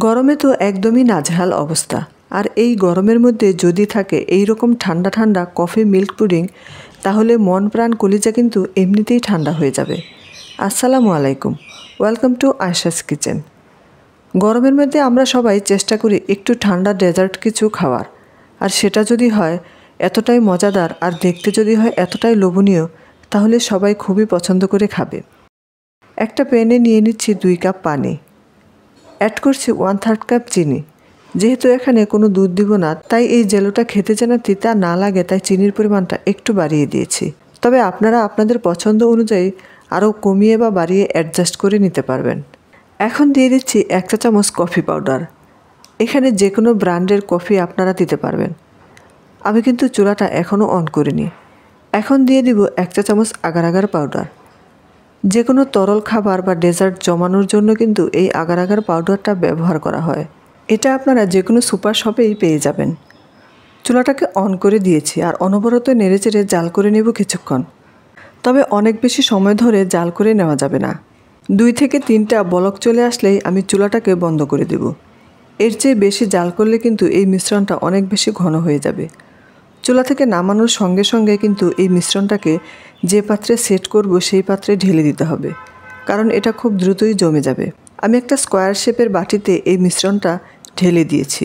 গরমে তো একদমই নাজেহাল অবস্থা। আর এই গরমের মধ্যে যদি থাকে এই রকম ঠান্ডা ঠান্ডা কফি মিল্ক পুডিং, তাহলে মন প্রাণ কলিজা কিন্তু এমনিতেই ঠান্ডা হয়ে যাবে। আসসালামু আলাইকুম, ওয়েলকাম টু আয়েশাস কিচেন। গরমের মধ্যে আমরা সবাই চেষ্টা করি একটু ঠান্ডা ডেজার্ট কিছু খাওয়ার, আর সেটা যদি হয় এতটাই মজাদার আর দেখতে যদি হয় এতটাই লোভনীয়, তাহলে সবাই খুবই পছন্দ করে খাবে। একটা প্যানে নিয়ে নিচ্ছি 2 কাপ পানি, অ্যাড করছি 1/3 কাপ চিনি। যেহেতু এখানে কোনো দুধ দিব না, তাই এই জেলোটা খেতে যেন তিতা না লাগে, তাই চিনির পরিমাণটা একটু বাড়িয়ে দিয়েছি। তবে আপনারা আপনাদের পছন্দ অনুযায়ী আরও কমিয়ে বা বাড়িয়ে অ্যাডজাস্ট করে নিতে পারবেন। এখন দিয়ে দিচ্ছি 1 চা চামচ কফি পাউডার। এখানে যে কোনো ব্র্যান্ডের কফি আপনারা দিতে পারবেন। আমি কিন্তু চুলাটা এখনও অন করিনি। এখন দিয়ে দিব 1 চা চামচ আগার আগার পাউডার। যে কোনো তরল খাবার বা ডেজার্ট জমানোর জন্য কিন্তু এই আগার আগার পাউডারটা ব্যবহার করা হয়। এটা আপনারা যে কোনো সুপার শপেই পেয়ে যাবেন। চুলাটাকে অন করে দিয়েছি আর অনবরত নেড়েচেড়ে জাল করে নেব কিছুক্ষণ। তবে অনেক বেশি সময় ধরে জাল করে নেওয়া যাবে না। 2 থেকে 3টা বলক চলে আসলেই আমি চুলাটাকে বন্ধ করে দেব। এর চেয়ে বেশি জাল করলে কিন্তু এই মিশ্রণটা অনেক বেশি ঘন হয়ে যাবে। চুলা থেকে নামানোর সঙ্গে সঙ্গে কিন্তু এই মিশ্রণটাকে যে পাত্রে সেট করব সেই পাত্রে ঢেলে দিতে হবে, কারণ এটা খুব দ্রুতই জমে যাবে। আমি একটা স্কোয়ার শেপের বাটিতে এই মিশ্রণটা ঢেলে দিয়েছি।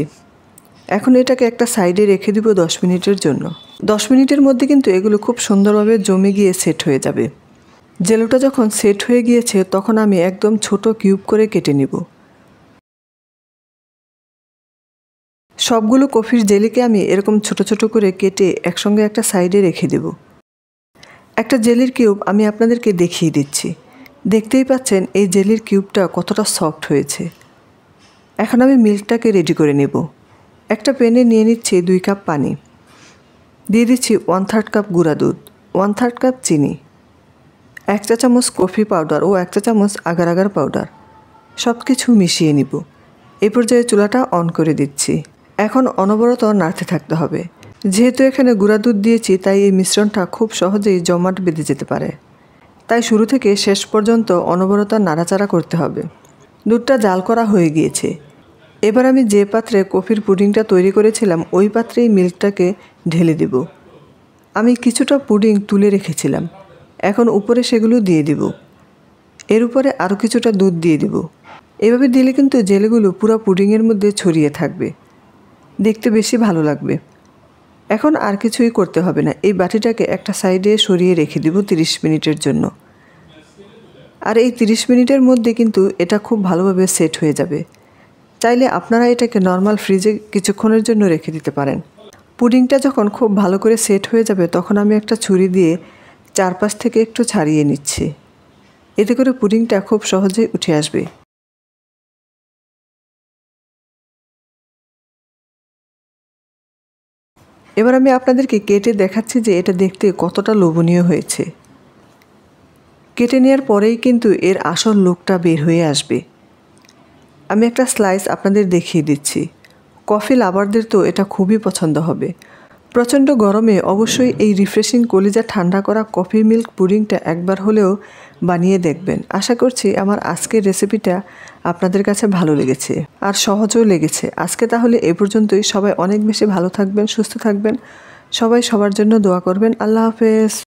এখন এটাকে একটা সাইডে রেখে দিব 10 মিনিটের জন্য। 10 মিনিটের মধ্যে কিন্তু এগুলো খুব সুন্দরভাবে জমে গিয়ে সেট হয়ে যাবে। জেলোটা যখন সেট হয়ে গিয়েছে তখন আমি একদম ছোট কিউব করে কেটে নিব। সবগুলো কফির জেলিকে আমি এরকম ছোট ছোট করে কেটে একসঙ্গে একটা সাইডে রেখে দেব। একটা জেলির কিউব আমি আপনাদেরকে দেখিয়ে দিচ্ছি। দেখতেই পাচ্ছেন এই জেলির কিউবটা কতটা সফট হয়েছে। এখন আমি মিল্কটাকে রেডি করে নেব। একটা প্যানে নিয়ে নিচ্ছি 2 কাপ পানি, দিয়ে দিচ্ছি 1/3 কাপ গুঁড়া দুধ, 1/3 কাপ চিনি, 1 চা চামচ কফি পাউডার ও 1 চা চামচ আগার আগার পাউডার। সব কিছু মিশিয়ে নিব। এই পর্যায়ে চুলাটা অন করে দিচ্ছি। এখন অনবরত নাড়তে থাকতে হবে। যেহেতু এখানে গুঁড়া দুধ দিয়েছি, তাই এই মিশ্রণটা খুব সহজেই জমাট বেঁধে যেতে পারে। তাই শুরু থেকে শেষ পর্যন্ত অনবরত নাড়াচাড়া করতে হবে। দুধটা জাল করা হয়ে গিয়েছে। এবার আমি যে পাত্রে কফির পুডিংটা তৈরি করেছিলাম ওই পাত্রেই মিল্কটাকে ঢেলে দেব। আমি কিছুটা পুডিং তুলে রেখেছিলাম, এখন উপরে সেগুলো দিয়ে দিব। এর উপরে আরও কিছুটা দুধ দিয়ে দিব। এভাবে দিলে কিন্তু জেলিগুলো পুরো পুডিংয়ের মধ্যে ছড়িয়ে থাকবে, দেখতে বেশি ভালো লাগবে। এখন আর কিছুই করতে হবে না। এই বাটিটাকে একটা সাইডে সরিয়ে রেখে দিব 30 মিনিটের জন্য। আর এই 30 মিনিটের মধ্যে কিন্তু এটা খুব ভালোভাবে সেট হয়ে যাবে। চাইলে আপনারা এটাকে নর্মাল ফ্রিজে কিছুক্ষণের জন্য রেখে দিতে পারেন। পুডিংটা যখন খুব ভালো করে সেট হয়ে যাবে তখন আমি একটা ছুরি দিয়ে চারপাশ থেকে একটু ছাড়িয়ে নিচ্ছি। এতে করে পুডিংটা খুব সহজেই উঠে আসবে। এবার আমি আপনাদেরকে কেটে দেখাচ্ছি যে এটা দেখতে কতটা লোভনীয় হয়েছে। কেটে নেওয়ার পরেই কিন্তু এর আসল লুকটা বের হয়ে আসবে। আমি একটা স্লাইস আপনাদের দেখিয়ে দিচ্ছি। কফি লাভারদের তো এটা খুবই পছন্দ হবে। প্রচণ্ড গরমে অবশ্যই এই রিফ্রেশিং কলিজা ঠান্ডা করা কফি মিল্ক পুডিংটা একবার হলেও বানিয়ে দেখবেন। আশা করছি আমার আজকের রেসিপিটা আপনাদের কাছে ভালো লেগেছে আর সহজও লেগেছে। আজকে তাহলে এ পর্যন্তই। সবাই অনেক বেশি ভালো থাকবেন, সুস্থ থাকবেন। সবাই সবার জন্য দোয়া করবেন। আল্লাহ হাফেজ।